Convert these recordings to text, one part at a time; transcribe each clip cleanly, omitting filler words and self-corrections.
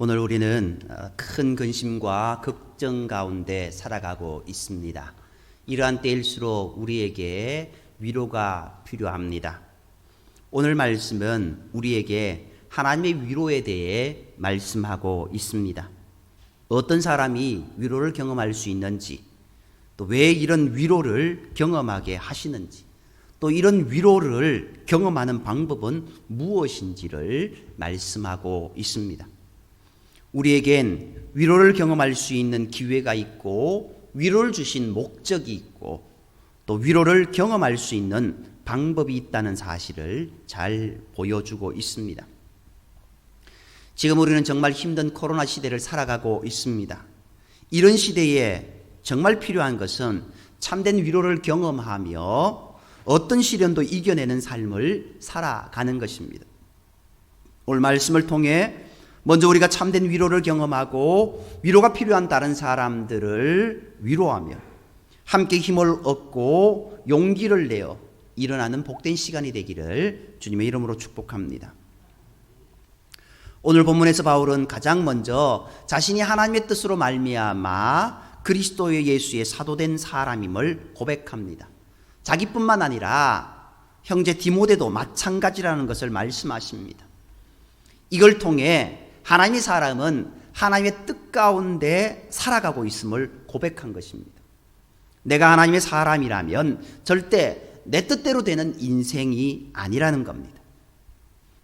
오늘 우리는 큰 근심과 걱정 가운데 살아가고 있습니다. 이러한 때일수록 우리에게 위로가 필요합니다. 오늘 말씀은 우리에게 하나님의 위로에 대해 말씀하고 있습니다. 어떤 사람이 위로를 경험할 수 있는지, 또 왜 이런 위로를 경험하게 하시는지, 또 이런 위로를 경험하는 방법은 무엇인지를 말씀하고 있습니다. 우리에겐 위로를 경험할 수 있는 기회가 있고 위로를 주신 목적이 있고 또 위로를 경험할 수 있는 방법이 있다는 사실을 잘 보여주고 있습니다. 지금 우리는 정말 힘든 코로나 시대를 살아가고 있습니다. 이런 시대에 정말 필요한 것은 참된 위로를 경험하며 어떤 시련도 이겨내는 삶을 살아가는 것입니다. 오늘 말씀을 통해 먼저 우리가 참된 위로를 경험하고 위로가 필요한 다른 사람들을 위로하며 함께 힘을 얻고 용기를 내어 일어나는 복된 시간이 되기를 주님의 이름으로 축복합니다. 오늘 본문에서 바울은 가장 먼저 자신이 하나님의 뜻으로 말미암아 그리스도의 예수의 사도된 사람임을 고백합니다. 자기뿐만 아니라 형제 디모데도 마찬가지라는 것을 말씀하십니다. 이걸 통해 하나님의 사람은 하나님의 뜻 가운데 살아가고 있음을 고백한 것입니다. 내가 하나님의 사람이라면 절대 내 뜻대로 되는 인생이 아니라는 겁니다.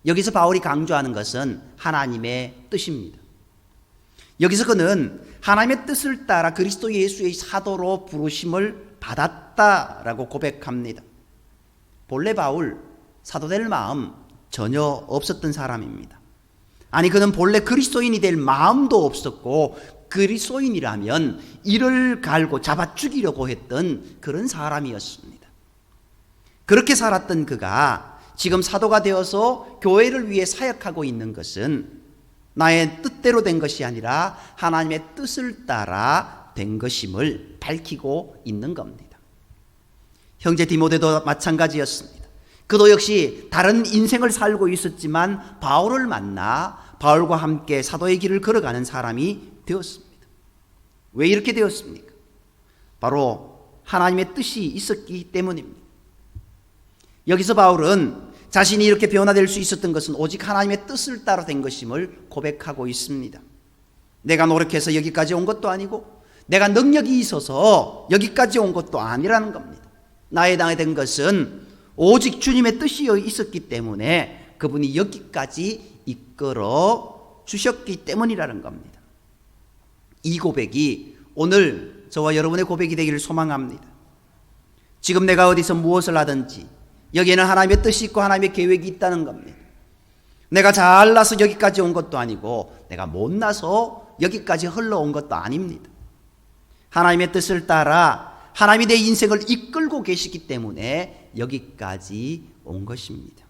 여기서 바울이 강조하는 것은 하나님의 뜻입니다. 여기서 그는 하나님의 뜻을 따라 그리스도 예수의 사도로 부르심을 받았다라고 고백합니다. 본래 바울 사도될 마음 전혀 없었던 사람입니다. 아니, 그는 본래 그리스도인이 될 마음도 없었고 그리스도인이라면 이를 갈고 잡아 죽이려고 했던 그런 사람이었습니다. 그렇게 살았던 그가 지금 사도가 되어서 교회를 위해 사역하고 있는 것은 나의 뜻대로 된 것이 아니라 하나님의 뜻을 따라 된 것임을 밝히고 있는 겁니다. 형제 디모데도 마찬가지였습니다. 그도 역시 다른 인생을 살고 있었지만 바울을 만나 바울과 함께 사도의 길을 걸어가는 사람이 되었습니다. 왜 이렇게 되었습니까? 바로 하나님의 뜻이 있었기 때문입니다. 여기서 바울은 자신이 이렇게 변화될 수 있었던 것은 오직 하나님의 뜻을 따라 된 것임을 고백하고 있습니다. 내가 노력해서 여기까지 온 것도 아니고 내가 능력이 있어서 여기까지 온 것도 아니라는 겁니다. 나에 당한 것은 오직 주님의 뜻이 있었기 때문에 그분이 여기까지 이끌어 주셨기 때문이라는 겁니다. 이 고백이 오늘 저와 여러분의 고백이 되기를 소망합니다. 지금 내가 어디서 무엇을 하든지 여기에는 하나님의 뜻이 있고 하나님의 계획이 있다는 겁니다. 내가 잘나서 여기까지 온 것도 아니고 내가 못나서 여기까지 흘러온 것도 아닙니다. 하나님의 뜻을 따라 하나님이 내 인생을 이끌고 계시기 때문에 여기까지 온 것입니다.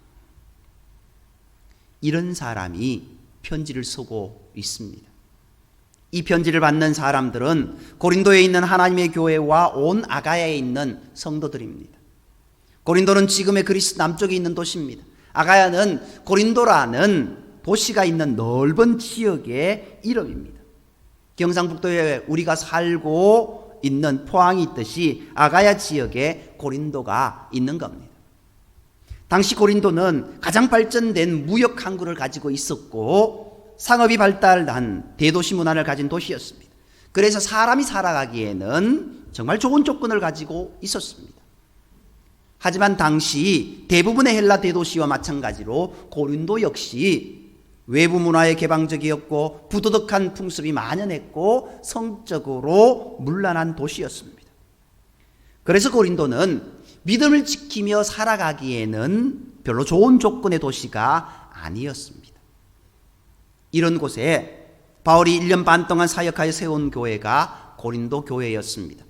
이런 사람이 편지를 쓰고 있습니다. 이 편지를 받는 사람들은 고린도에 있는 하나님의 교회와 온 아가야에 있는 성도들입니다. 고린도는 지금의 그리스 남쪽에 있는 도시입니다. 아가야는 고린도라는 도시가 있는 넓은 지역의 이름입니다. 경상북도에 우리가 살고 있는 포항이 있듯이 아가야 지역에 고린도가 있는 겁니다. 당시 고린도는 가장 발전된 무역 항구를 가지고 있었고 상업이 발달한 대도시 문화를 가진 도시였습니다. 그래서 사람이 살아가기에는 정말 좋은 조건을 가지고 있었습니다. 하지만 당시 대부분의 헬라 대도시와 마찬가지로 고린도 역시 외부 문화에 개방적이었고 부도덕한 풍습이 만연했고 성적으로 문란한 도시였습니다. 그래서 고린도는 믿음을 지키며 살아가기에는 별로 좋은 조건의 도시가 아니었습니다. 이런 곳에 바울이 1년 반 동안 사역하여 세운 교회가 고린도 교회였습니다.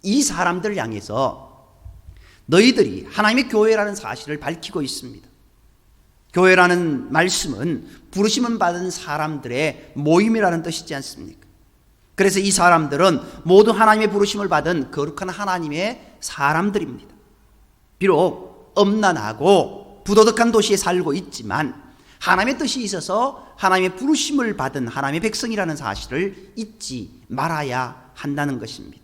이 사람들을 향해서 너희들이 하나님의 교회라는 사실을 밝히고 있습니다. 교회라는 말씀은 부르심을 받은 사람들의 모임이라는 뜻이지 않습니까? 그래서 이 사람들은 모두 하나님의 부르심을 받은 거룩한 하나님의 사람들입니다. 비록 엄난하고 부도덕한 도시에 살고 있지만 하나님의 뜻이 있어서 하나님의 부르심을 받은 하나님의 백성이라는 사실을 잊지 말아야 한다는 것입니다.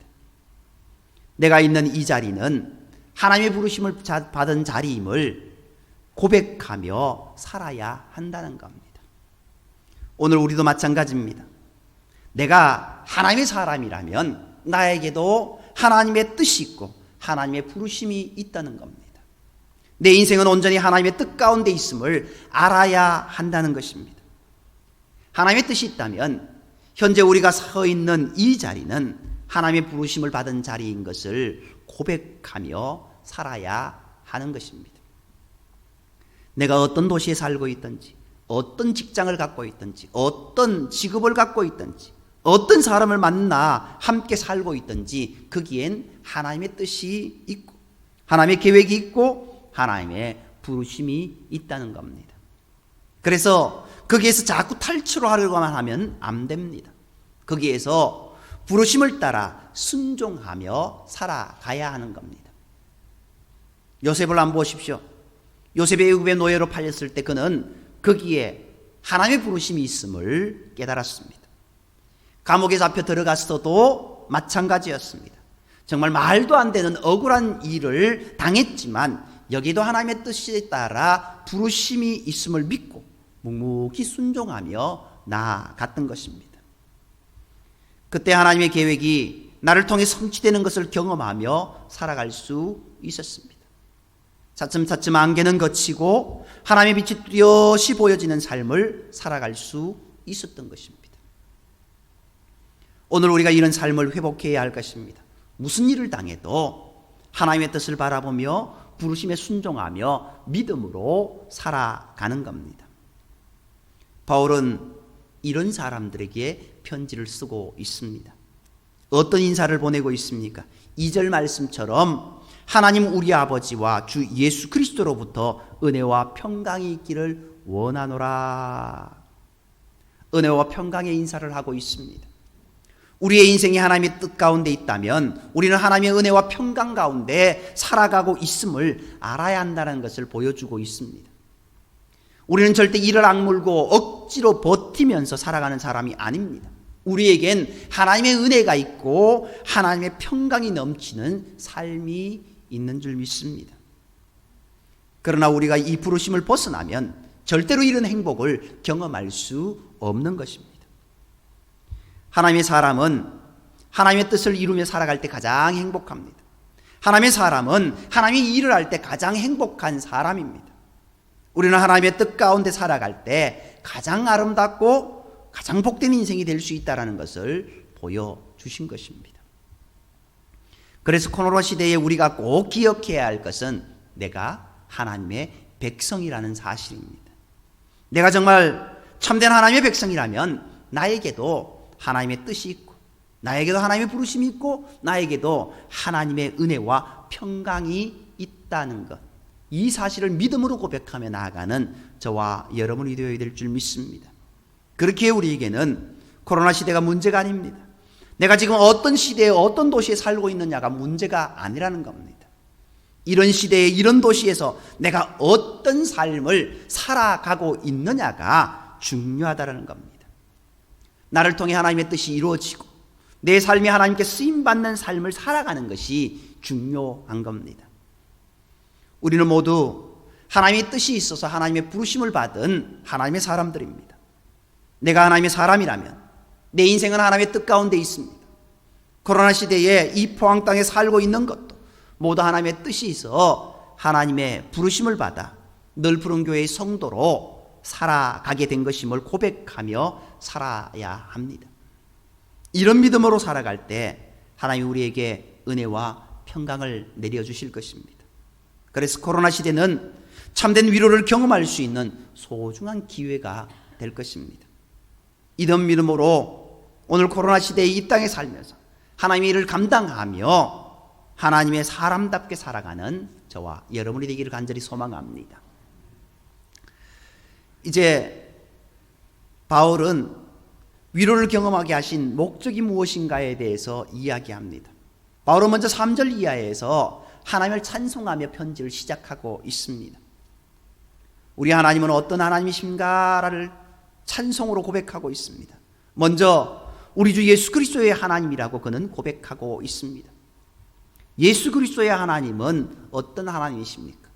내가 있는 이 자리는 하나님의 부르심을 받은 자리임을 고백하며 살아야 한다는 겁니다. 오늘 우리도 마찬가지입니다. 내가 하나님의 사람이라면 나에게도 하나님의 뜻이 있고 하나님의 부르심이 있다는 겁니다. 내 인생은 온전히 하나님의 뜻 가운데 있음을 알아야 한다는 것입니다. 하나님의 뜻이 있다면 현재 우리가 서 있는 이 자리는 하나님의 부르심을 받은 자리인 것을 고백하며 살아야 하는 것입니다. 내가 어떤 도시에 살고 있든지, 어떤 직장을 갖고 있든지, 어떤 직업을 갖고 있든지, 어떤 사람을 만나 함께 살고 있든지 거기엔 하나님의 뜻이 있고 하나님의 계획이 있고 하나님의 부르심이 있다는 겁니다. 그래서 거기에서 자꾸 탈출하려고만 하면 안 됩니다. 거기에서 부르심을 따라 순종하며 살아가야 하는 겁니다. 요셉을 한번 보십시오. 요셉이 애굽의 노예로 팔렸을 때 그는 거기에 하나님의 부르심이 있음을 깨달았습니다. 감옥에 잡혀 들어갔어도 마찬가지였습니다. 정말 말도 안 되는 억울한 일을 당했지만 여기도 하나님의 뜻에 따라 부르심이 있음을 믿고 묵묵히 순종하며 나아갔던 것입니다. 그때 하나님의 계획이 나를 통해 성취되는 것을 경험하며 살아갈 수 있었습니다. 차츰차츰 안개는 걷히고 하나님의 빛이 뚜렷이 보여지는 삶을 살아갈 수 있었던 것입니다. 오늘 우리가 이런 삶을 회복해야 할 것입니다. 무슨 일을 당해도 하나님의 뜻을 바라보며 부르심에 순종하며 믿음으로 살아가는 겁니다. 바울은 이런 사람들에게 편지를 쓰고 있습니다. 어떤 인사를 보내고 있습니까? 2절 말씀처럼 하나님 우리 아버지와 주 예수 그리스도로부터 은혜와 평강이 있기를 원하노라. 은혜와 평강의 인사를 하고 있습니다. 우리의 인생이 하나님의 뜻 가운데 있다면 우리는 하나님의 은혜와 평강 가운데 살아가고 있음을 알아야 한다는 것을 보여주고 있습니다. 우리는 절대 이를 악물고 억지로 버티면서 살아가는 사람이 아닙니다. 우리에겐 하나님의 은혜가 있고 하나님의 평강이 넘치는 삶이 있는 줄 믿습니다. 그러나 우리가 이 부르심을 벗어나면 절대로 이런 행복을 경험할 수 없는 것입니다. 하나님의 사람은 하나님의 뜻을 이루며 살아갈 때 가장 행복합니다. 하나님의 사람은 하나님의 일을 할 때 가장 행복한 사람입니다. 우리는 하나님의 뜻 가운데 살아갈 때 가장 아름답고 가장 복된 인생이 될 수 있다는 것을 보여주신 것입니다. 그래서 코로나 시대에 우리가 꼭 기억해야 할 것은 내가 하나님의 백성이라는 사실입니다. 내가 정말 참된 하나님의 백성이라면 나에게도 하나님의 뜻이 있고 나에게도 하나님의 부르심이 있고 나에게도 하나님의 은혜와 평강이 있다는 것, 이 사실을 믿음으로 고백하며 나아가는 저와 여러분이 되어야 될 줄 믿습니다. 그렇게 우리에게는 코로나 시대가 문제가 아닙니다. 내가 지금 어떤 시대에 어떤 도시에 살고 있느냐가 문제가 아니라는 겁니다. 이런 시대에 이런 도시에서 내가 어떤 삶을 살아가고 있느냐가 중요하다는 겁니다. 나를 통해 하나님의 뜻이 이루어지고 내 삶이 하나님께 쓰임받는 삶을 살아가는 것이 중요한 겁니다. 우리는 모두 하나님의 뜻이 있어서 하나님의 부르심을 받은 하나님의 사람들입니다. 내가 하나님의 사람이라면 내 인생은 하나님의 뜻 가운데 있습니다. 코로나 시대에 이 포항 땅에 살고 있는 것도 모두 하나님의 뜻이 있어 하나님의 부르심을 받아 널푸른 교회의 성도로 살아가게 된 것임을 고백하며 살아야 합니다. 이런 믿음으로 살아갈 때 하나님이 우리에게 은혜와 평강을 내려주실 것입니다. 그래서 코로나 시대는 참된 위로를 경험할 수 있는 소중한 기회가 될 것입니다. 이런 믿음으로 오늘 코로나 시대의 이 땅에 살면서 하나님의 일을 감당하며 하나님의 사람답게 살아가는 저와 여러분이 되기를 간절히 소망합니다. 이제 바울은 위로를 경험하게 하신 목적이 무엇인가에 대해서 이야기합니다. 바울은 먼저 3절 이하에서 하나님을 찬송하며 편지를 시작하고 있습니다. 우리 하나님은 어떤 하나님이신가를 찬송으로 고백하고 있습니다. 먼저 우리 주 예수 그리스도의 하나님이라고 그는 고백하고 있습니다. 예수 그리스도의 하나님은 어떤 하나님이십니까?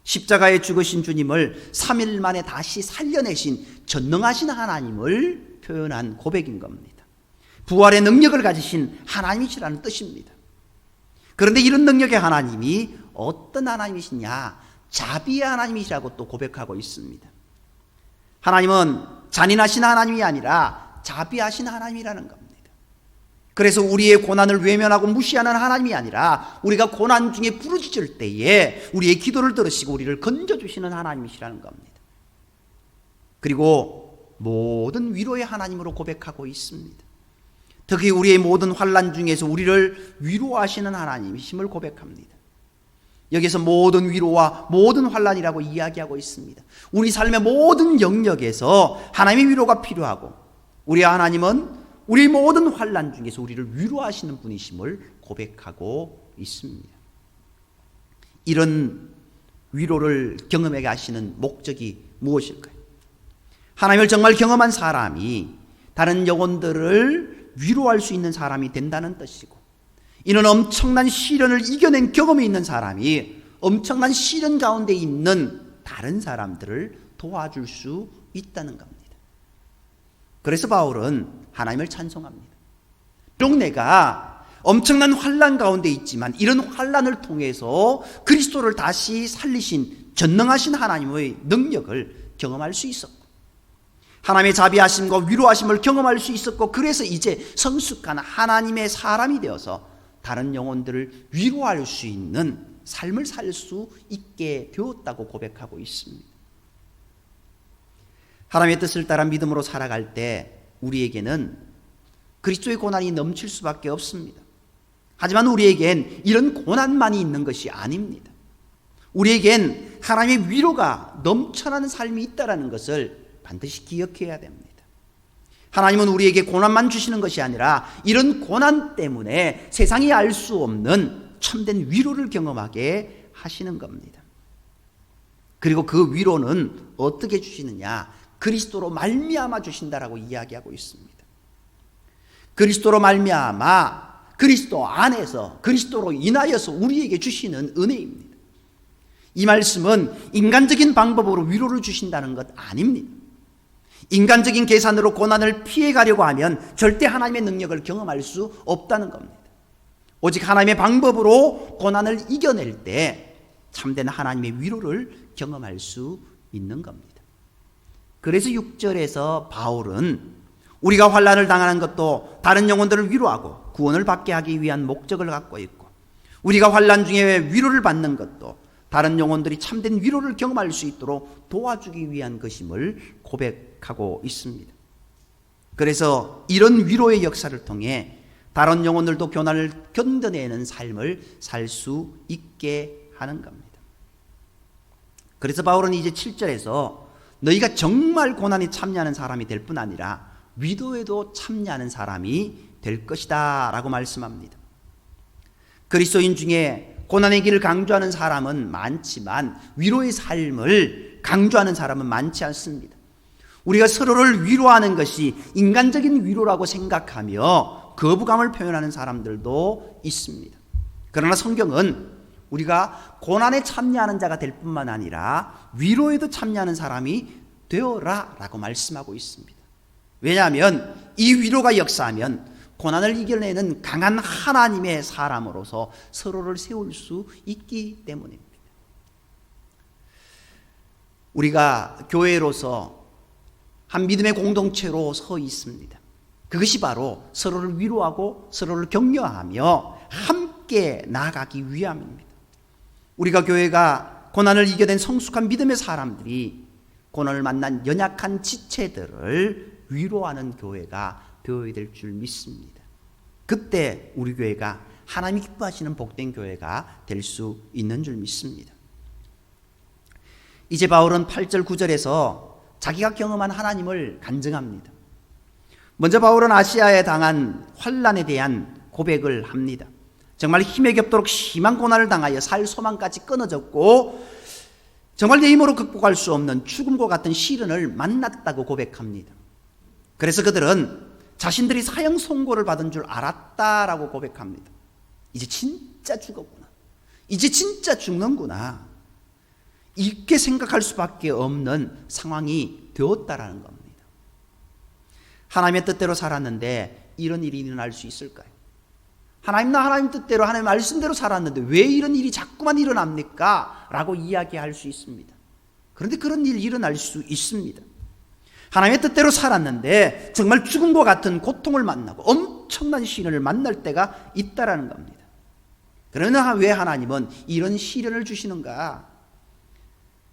십자가에 죽으신 주님을 3일 만에 다시 살려내신 전능하신 하나님을 표현한 고백인 겁니다. 부활의 능력을 가지신 하나님이시라는 뜻입니다. 그런데 이런 능력의 하나님이 어떤 하나님이시냐? 자비의 하나님이시라고 또 고백하고 있습니다. 하나님은 잔인하신 하나님이 아니라 자비하신 하나님이라는 겁니다. 그래서 우리의 고난을 외면하고 무시하는 하나님이 아니라 우리가 고난 중에 부르짖을 때에 우리의 기도를 들으시고 우리를 건져주시는 하나님이시라는 겁니다. 그리고 모든 위로의 하나님으로 고백하고 있습니다. 특히 우리의 모든 환난 중에서 우리를 위로하시는 하나님이심을 고백합니다. 여기서 모든 위로와 모든 환난이라고 이야기하고 있습니다. 우리 삶의 모든 영역에서 하나님의 위로가 필요하고 우리 하나님은 우리 모든 환난 중에서 우리를 위로하시는 분이심을 고백하고 있습니다. 이런 위로를 경험하게 하시는 목적이 무엇일까요? 하나님을 정말 경험한 사람이 다른 영혼들을 위로할 수 있는 사람이 된다는 뜻이고, 이는 엄청난 시련을 이겨낸 경험이 있는 사람이 엄청난 시련 가운데 있는 다른 사람들을 도와줄 수 있다는 겁니다. 그래서 바울은 하나님을 찬송합니다. 비록 내가 엄청난 환난 가운데 있지만 이런 환난을 통해서 그리스도를 다시 살리신 전능하신 하나님의 능력을 경험할 수 있었고, 하나님의 자비하심과 위로하심을 경험할 수 있었고, 그래서 이제 성숙한 하나님의 사람이 되어서 다른 영혼들을 위로할 수 있는 삶을 살 수 있게 되었다고 고백하고 있습니다. 하나님의 뜻을 따라 믿음으로 살아갈 때 우리에게는 그리스도의 고난이 넘칠 수밖에 없습니다. 하지만 우리에겐 이런 고난만이 있는 것이 아닙니다. 우리에겐 하나님의 위로가 넘쳐나는 삶이 있다는 것을 반드시 기억해야 됩니다. 하나님은 우리에게 고난만 주시는 것이 아니라 이런 고난 때문에 세상이 알 수 없는 참된 위로를 경험하게 하시는 겁니다. 그리고 그 위로는 어떻게 주시느냐? 그리스도로 말미암아 주신다라고 이야기하고 있습니다. 그리스도로 말미암아, 그리스도 안에서, 그리스도로 인하여서 우리에게 주시는 은혜입니다. 이 말씀은 인간적인 방법으로 위로를 주신다는 것 아닙니다. 인간적인 계산으로 고난을 피해가려고 하면 절대 하나님의 능력을 경험할 수 없다는 겁니다. 오직 하나님의 방법으로 고난을 이겨낼 때 참된 하나님의 위로를 경험할 수 있는 겁니다. 그래서 6절에서 바울은 우리가 환난을 당하는 것도 다른 영혼들을 위로하고 구원을 받게 하기 위한 목적을 갖고 있고, 우리가 환난 중에 위로를 받는 것도 다른 영혼들이 참된 위로를 경험할 수 있도록 도와주기 위한 것임을 고백하고 있습니다. 그래서 이런 위로의 역사를 통해 다른 영혼들도 고난을 견뎌내는 삶을 살 수 있게 하는 겁니다. 그래서 바울은 이제 7절에서 너희가 정말 고난에 참여하는 사람이 될 뿐 아니라 위로에도 참여하는 사람이 될 것이다 라고 말씀합니다. 그리스도인 중에 고난의 길을 강조하는 사람은 많지만 위로의 삶을 강조하는 사람은 많지 않습니다. 우리가 서로를 위로하는 것이 인간적인 위로라고 생각하며 거부감을 표현하는 사람들도 있습니다. 그러나 성경은 우리가 고난에 참여하는 자가 될 뿐만 아니라 위로에도 참여하는 사람이 되어라 라고 말씀하고 있습니다. 왜냐하면 이 위로가 역사하면 고난을 이겨내는 강한 하나님의 사람으로서 서로를 세울 수 있기 때문입니다. 우리가 교회로서 한 믿음의 공동체로 서 있습니다. 그것이 바로 서로를 위로하고 서로를 격려하며 함께 나아가기 위함입니다. 우리가 교회가 고난을 이겨낸 성숙한 믿음의 사람들이 고난을 만난 연약한 지체들을 위로하는 교회가 되어야 될 줄 믿습니다. 그때 우리 교회가 하나님이 기뻐하시는 복된 교회가 될 수 있는 줄 믿습니다. 이제 바울은 8절 9절에서 자기가 경험한 하나님을 간증합니다. 먼저 바울은 아시아에 당한 환난에 대한 고백을 합니다. 정말 힘에 겹도록 심한 고난을 당하여 살 소망까지 끊어졌고 정말 내 힘으로 극복할 수 없는 죽음과 같은 시련을 만났다고 고백합니다. 그래서 그들은 자신들이 사형 선고를 받은 줄 알았다라고 고백합니다. 이제 진짜 죽었구나. 이제 진짜 죽는구나. 이렇게 생각할 수밖에 없는 상황이 되었다라는 겁니다. 하나님의 뜻대로 살았는데 이런 일이 일어날 수 있을까요? 하나님 뜻대로 하나님 말씀대로 살았는데 왜 이런 일이 자꾸만 일어납니까? 라고 이야기할 수 있습니다. 그런데 그런 일이 일어날 수 있습니다. 하나님의 뜻대로 살았는데 정말 죽음과 같은 고통을 만나고 엄청난 시련을 만날 때가 있다라는 겁니다. 그러나 왜 하나님은 이런 시련을 주시는가?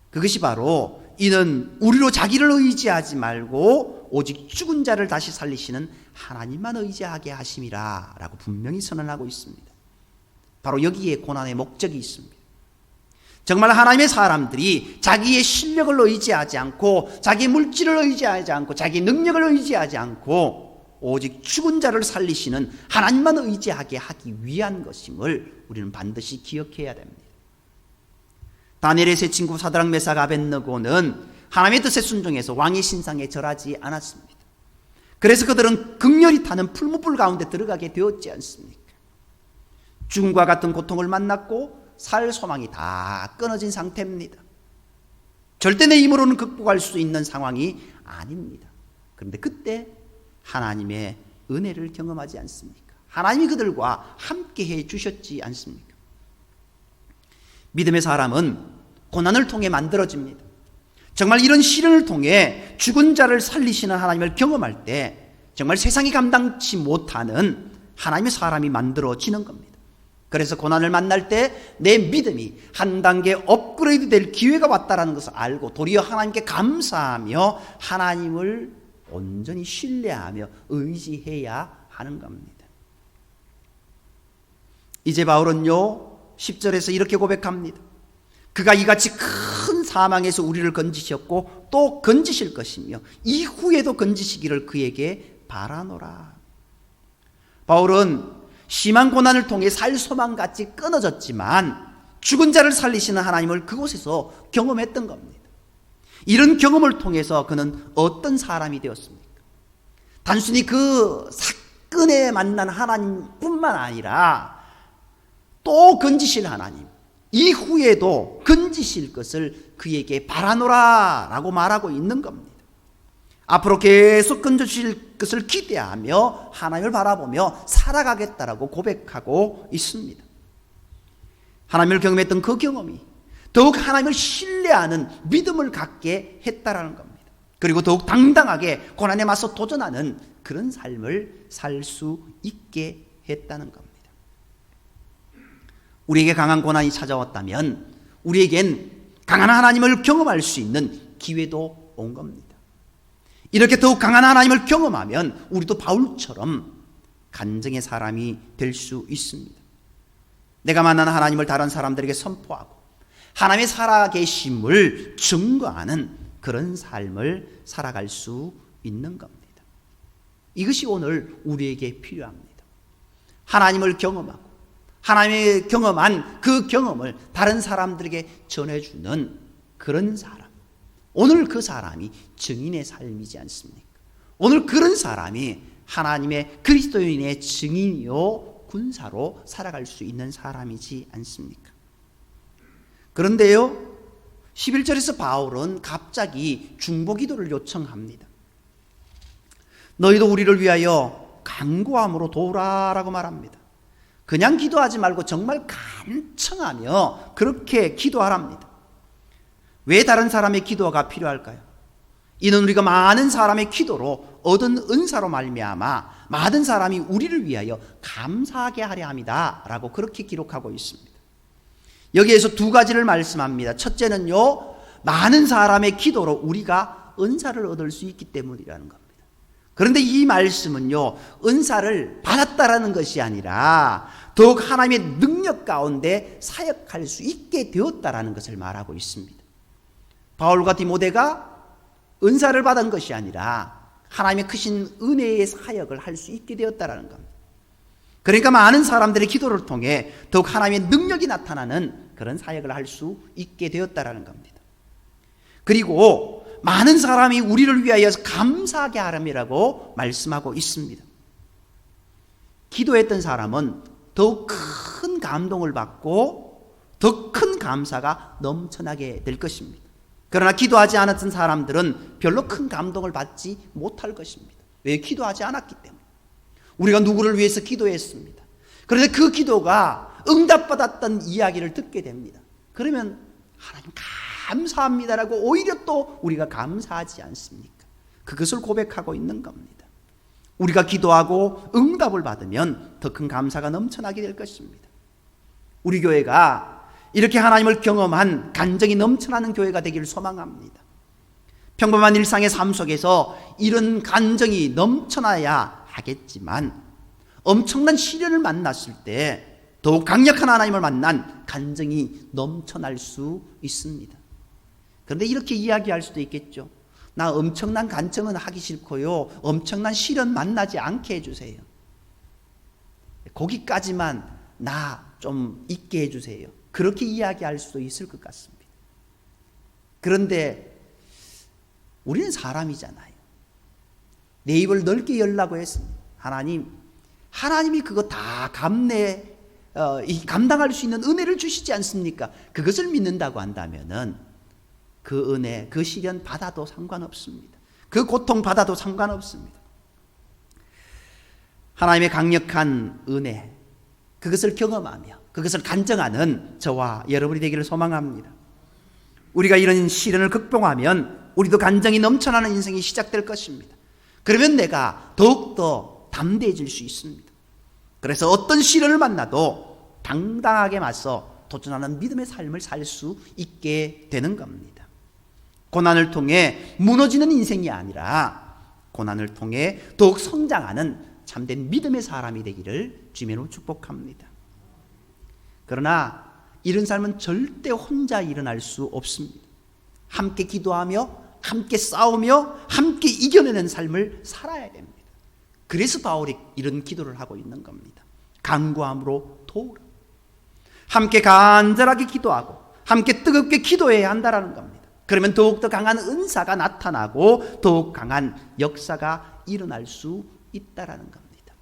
그것이 바로 이는 우리로 자기를 의지하지 말고 오직 죽은 자를 다시 살리시는 하나님만 의지하게 하심이라 라고 분명히 선언하고 있습니다. 바로 여기에 고난의 목적이 있습니다. 정말 하나님의 사람들이 자기의 실력을 의지하지 않고 자기의 물질을 의지하지 않고 자기의 능력을 의지하지 않고 오직 죽은 자를 살리시는 하나님만 의지하게 하기 위한 것임을 우리는 반드시 기억해야 됩니다. 다니엘의 세 친구 사드락 메삭 아벳느고는 하나님의 뜻에 순종해서 왕의 신상에 절하지 않았습니다. 그래서 그들은 극렬히 타는 풀무불 가운데 들어가게 되었지 않습니까? 죽음과 같은 고통을 만났고 살 소망이 다 끊어진 상태입니다. 절대 내 힘으로는 극복할 수 있는 상황이 아닙니다. 그런데 그때 하나님의 은혜를 경험하지 않습니까? 하나님이 그들과 함께 해 주셨지 않습니까? 믿음의 사람은 고난을 통해 만들어집니다. 정말 이런 시련을 통해 죽은 자를 살리시는 하나님을 경험할 때 정말 세상이 감당치 못하는 하나님의 사람이 만들어지는 겁니다. 그래서 고난을 만날 때 내 믿음이 한 단계 업그레이드 될 기회가 왔다는 것을 알고 도리어 하나님께 감사하며 하나님을 온전히 신뢰하며 의지해야 하는 겁니다. 이제 바울은요 10절에서 이렇게 고백합니다. 그가 이같이 큰 사망에서 우리를 건지셨고 또 건지실 것이며 이후에도 건지시기를 그에게 바라노라. 바울은 심한 고난을 통해 살 소망같이 끊어졌지만 죽은 자를 살리시는 하나님을 그곳에서 경험했던 겁니다. 이런 경험을 통해서 그는 어떤 사람이 되었습니까? 단순히 그 사건에 만난 하나님뿐만 아니라 또 건지실 하나님, 이후에도 건지실 것을 그에게 바라노라 라고 말하고 있는 겁니다. 앞으로 계속 건져주실 것을 기대하며 하나님을 바라보며 살아가겠다라고 고백하고 있습니다. 하나님을 경험했던 그 경험이 더욱 하나님을 신뢰하는 믿음을 갖게 했다라는 겁니다. 그리고 더욱 당당하게 고난에 맞서 도전하는 그런 삶을 살 수 있게 했다는 겁니다. 우리에게 강한 고난이 찾아왔다면 우리에겐 강한 하나님을 경험할 수 있는 기회도 온 겁니다. 이렇게 더욱 강한 하나님을 경험하면 우리도 바울처럼 간증의 사람이 될 수 있습니다. 내가 만난 하나님을 다른 사람들에게 선포하고 하나님의 살아계심을 증거하는 그런 삶을 살아갈 수 있는 겁니다. 이것이 오늘 우리에게 필요합니다. 하나님을 경험하고 하나님의 경험한 그 경험을 다른 사람들에게 전해주는 그런 사람. 오늘 그 사람이 증인의 삶이지 않습니까? 오늘 그런 사람이 하나님의 그리스도인의 증인이요 군사로 살아갈 수 있는 사람이지 않습니까? 그런데요 11절에서 바울은 갑자기 중보기도를 요청합니다. 너희도 우리를 위하여 간구함으로 도우라라고 말합니다. 그냥 기도하지 말고 정말 간청하며 그렇게 기도하랍니다. 왜 다른 사람의 기도가 필요할까요? 이는 우리가 많은 사람의 기도로 얻은 은사로 말미암아 많은 사람이 우리를 위하여 감사하게 하려 함이다 라고 그렇게 기록하고 있습니다. 여기에서 두 가지를 말씀합니다. 첫째는요 많은 사람의 기도로 우리가 은사를 얻을 수 있기 때문이라는 겁니다. 그런데 이 말씀은요 은사를 받았다라는 것이 아니라 더욱 하나님의 능력 가운데 사역할 수 있게 되었다라는 것을 말하고 있습니다. 바울과 디모데가 은사를 받은 것이 아니라 하나님의 크신 은혜의 사역을 할 수 있게 되었다라는 겁니다. 그러니까 많은 사람들의 기도를 통해 더욱 하나님의 능력이 나타나는 그런 사역을 할 수 있게 되었다라는 겁니다. 그리고 많은 사람이 우리를 위하여 감사하게 하람이라고 말씀하고 있습니다. 기도했던 사람은 더욱 큰 감동을 받고 더 큰 감사가 넘쳐나게 될 것입니다. 그러나 기도하지 않았던 사람들은 별로 큰 감동을 받지 못할 것입니다. 왜? 기도하지 않았기 때문에. 우리가 누구를 위해서 기도했습니다. 그런데 그 기도가 응답받았던 이야기를 듣게 됩니다. 그러면 하나님 감사합니다라고 오히려 또 우리가 감사하지 않습니까? 그것을 고백하고 있는 겁니다. 우리가 기도하고 응답을 받으면 더 큰 감사가 넘쳐나게 될 것입니다. 우리 교회가 이렇게 하나님을 경험한 간증이 넘쳐나는 교회가 되기를 소망합니다. 평범한 일상의 삶 속에서 이런 간증이 넘쳐나야 하겠지만 엄청난 시련을 만났을 때 더욱 강력한 하나님을 만난 간증이 넘쳐날 수 있습니다. 그런데 이렇게 이야기할 수도 있겠죠. 나 엄청난 간증은 하기 싫고요, 엄청난 시련 만나지 않게 해주세요. 거기까지만 나 좀 있게 해주세요. 그렇게 이야기할 수도 있을 것 같습니다. 그런데 우리는 사람이잖아요. 내 입을 넓게 열라고 했습니다. 하나님이 그거 다 감당할 수 있는 은혜를 주시지 않습니까? 그것을 믿는다고 한다면은 그 은혜, 그 시련 받아도 상관없습니다. 그 고통 받아도 상관없습니다. 하나님의 강력한 은혜, 그것을 경험하며 그것을 간증하는 저와 여러분이 되기를 소망합니다. 우리가 이런 시련을 극복하면 우리도 간증이 넘쳐나는 인생이 시작될 것입니다. 그러면 내가 더욱더 담대해질 수 있습니다. 그래서 어떤 시련을 만나도 당당하게 맞서 도전하는 믿음의 삶을 살 수 있게 되는 겁니다. 고난을 통해 무너지는 인생이 아니라 고난을 통해 더욱 성장하는 참된 믿음의 사람이 되기를 주님으로 축복합니다. 그러나 이런 삶은 절대 혼자 일어날 수 없습니다. 함께 기도하며 함께 싸우며 함께 이겨내는 삶을 살아야 됩니다. 그래서 바울이 이런 기도를 하고 있는 겁니다. 간구함으로 도우라. 함께 간절하게 기도하고 함께 뜨겁게 기도해야 한다는 겁니다. 그러면 더욱더 강한 은사가 나타나고 더욱 강한 역사가 일어날 수 있다는 겁니다.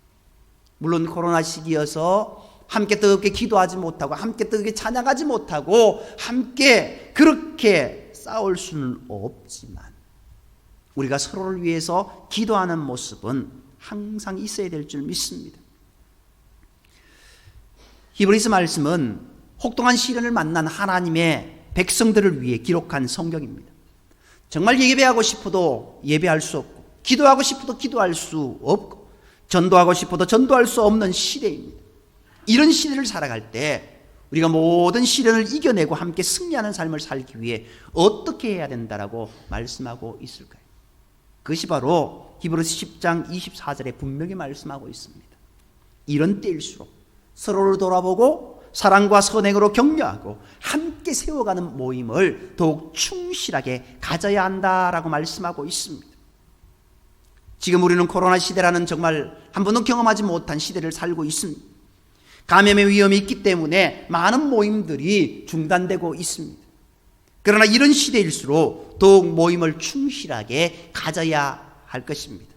물론 코로나 시기여서 함께 뜨겁게 기도하지 못하고 함께 뜨겁게 찬양하지 못하고 함께 그렇게 싸울 수는 없지만 우리가 서로를 위해서 기도하는 모습은 항상 있어야 될 줄 믿습니다. 히브리서 말씀은 혹독한 시련을 만난 하나님의 백성들을 위해 기록한 성경입니다. 정말 예배하고 싶어도 예배할 수 없고 기도하고 싶어도 기도할 수 없고 전도하고 싶어도 전도할 수 없는 시대입니다. 이런 시대를 살아갈 때 우리가 모든 시련을 이겨내고 함께 승리하는 삶을 살기 위해 어떻게 해야 된다라고 말씀하고 있을까요? 그것이 바로 히브리서 10장 24절에 분명히 말씀하고 있습니다. 이런 때일수록 서로를 돌아보고 사랑과 선행으로 격려하고 함께 세워가는 모임을 더욱 충실하게 가져야 한다라고 말씀하고 있습니다. 지금 우리는 코로나 시대라는 정말 한 번도 경험하지 못한 시대를 살고 있습니다. 감염의 위험이 있기 때문에 많은 모임들이 중단되고 있습니다. 그러나 이런 시대일수록 더욱 모임을 충실하게 가져야 할 것입니다.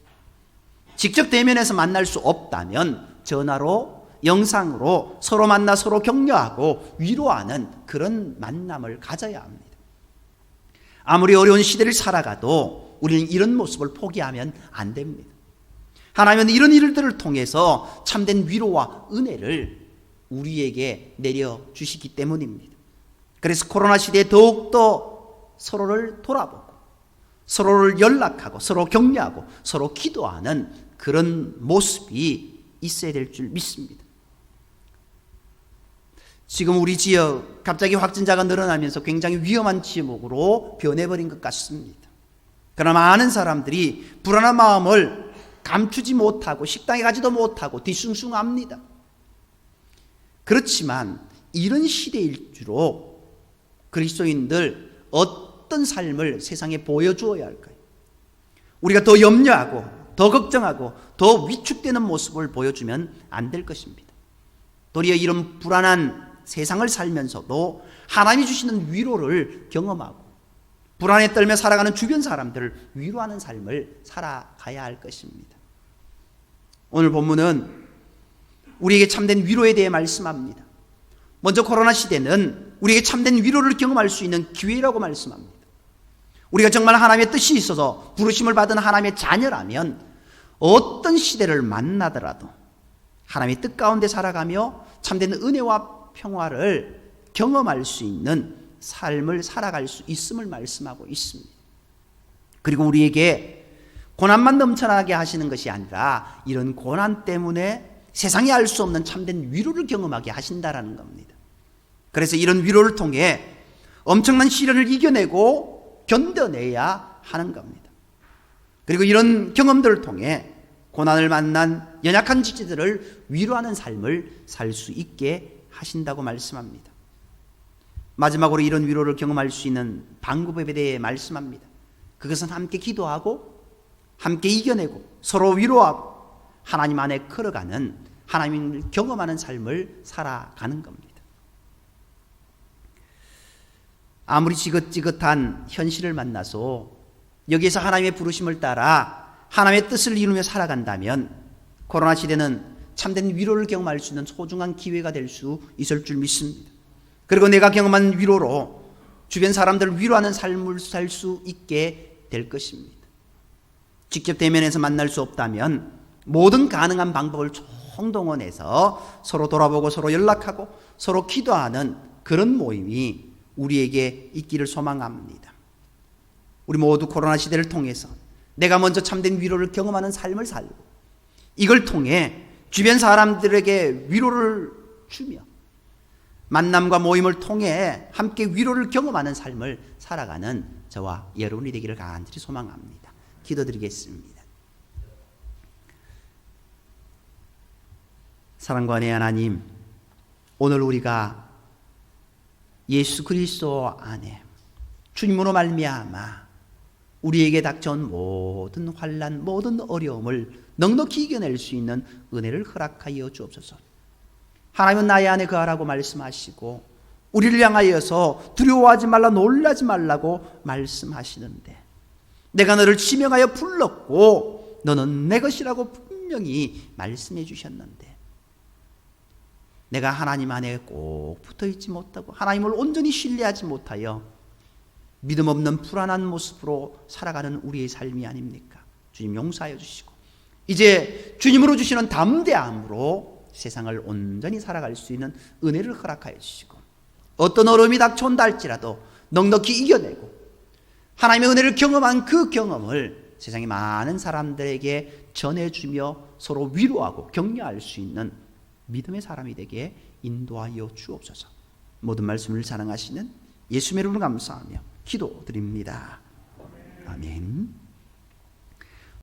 직접 대면해서 만날 수 없다면 전화로, 영상으로 서로 만나 서로 격려하고 위로하는 그런 만남을 가져야 합니다. 아무리 어려운 시대를 살아가도 우리는 이런 모습을 포기하면 안 됩니다. 하나님은 이런 일들을 통해서 참된 위로와 은혜를 우리에게 내려주시기 때문입니다. 그래서 코로나 시대에 더욱더 서로를 돌아보고 서로를 연락하고 서로 격려하고 서로 기도하는 그런 모습이 있어야 될 줄 믿습니다. 지금 우리 지역 갑자기 확진자가 늘어나면서 굉장히 위험한 지역으로 변해버린 것 같습니다. 그러나 많은 사람들이 불안한 마음을 감추지 못하고 식당에 가지도 못하고 뒤숭숭합니다. 그렇지만 이런 시대일수록 그리스도인들 어떤 삶을 세상에 보여주어야 할까요? 우리가 더 염려하고 더 걱정하고 더 위축되는 모습을 보여주면 안 될 것입니다. 도리어 이런 불안한 세상을 살면서도 하나님이 주시는 위로를 경험하고 불안에 떨며 살아가는 주변 사람들을 위로하는 삶을 살아가야 할 것입니다. 오늘 본문은 우리에게 참된 위로에 대해 말씀합니다. 먼저 코로나 시대는 우리에게 참된 위로를 경험할 수 있는 기회라고 말씀합니다. 우리가 정말 하나님의 뜻이 있어서 부르심을 받은 하나님의 자녀라면 어떤 시대를 만나더라도 하나님의 뜻 가운데 살아가며 참된 은혜와 평화를 경험할 수 있는 삶을 살아갈 수 있음을 말씀하고 있습니다. 그리고 우리에게 고난만 넘쳐나게 하시는 것이 아니라 이런 고난 때문에 세상이 알 수 없는 참된 위로를 경험하게 하신다라는 겁니다. 그래서 이런 위로를 통해 엄청난 시련을 이겨내고 견뎌내야 하는 겁니다. 그리고 이런 경험들을 통해 고난을 만난 연약한 지체들을 위로하는 삶을 살 수 있게 하신다고 말씀합니다. 마지막으로 이런 위로를 경험할 수 있는 방법에 대해 말씀합니다. 그것은 함께 기도하고 함께 이겨내고 서로 위로하고 하나님 안에 걸어가는, 하나님을 경험하는 삶을 살아가는 겁니다. 아무리 지긋지긋한 현실을 만나서 여기에서 하나님의 부르심을 따라 하나님의 뜻을 이루며 살아간다면 코로나 시대는 참된 위로를 경험할 수 있는 소중한 기회가 될 수 있을 줄 믿습니다. 그리고 내가 경험한 위로로 주변 사람들을 위로하는 삶을 살 수 있게 될 것입니다. 직접 대면해서 만날 수 없다면 모든 가능한 방법을 총동원해서 서로 돌아보고 서로 연락하고 서로 기도하는 그런 모임이 우리에게 있기를 소망합니다. 우리 모두 코로나 시대를 통해서 내가 먼저 참된 위로를 경험하는 삶을 살고 이걸 통해 주변 사람들에게 위로를 주며 만남과 모임을 통해 함께 위로를 경험하는 삶을 살아가는 저와 여러분이 되기를 간절히 소망합니다. 기도드리겠습니다. 사랑과 은혜의 하나님, 오늘 우리가 예수 그리스도 안에 주님으로 말미암아 우리에게 닥쳐온 모든 환난, 모든 어려움을 넉넉히 이겨낼 수 있는 은혜를 허락하여 주옵소서. 하나님은 나의 안에 거하라고 말씀하시고 우리를 향하여서 두려워하지 말라, 놀라지 말라고 말씀하시는데 내가 너를 지명하여 불렀고 너는 내 것이라고 분명히 말씀해 주셨는데 내가 하나님 안에 꼭 붙어있지 못하고 하나님을 온전히 신뢰하지 못하여 믿음 없는 불안한 모습으로 살아가는 우리의 삶이 아닙니까? 주님 용서하여 주시고 이제 주님으로 주시는 담대함으로 세상을 온전히 살아갈 수 있는 은혜를 허락하여 주시고 어떤 어려움이 닥쳐온다 할지라도 넉넉히 이겨내고 하나님의 은혜를 경험한 그 경험을 세상의 많은 사람들에게 전해주며 서로 위로하고 격려할 수 있는 믿음의 사람이 되게 인도하여 주옵소서. 모든 말씀을 사랑하시는 예수님의 이름으로 감사하며 기도드립니다. 아멘.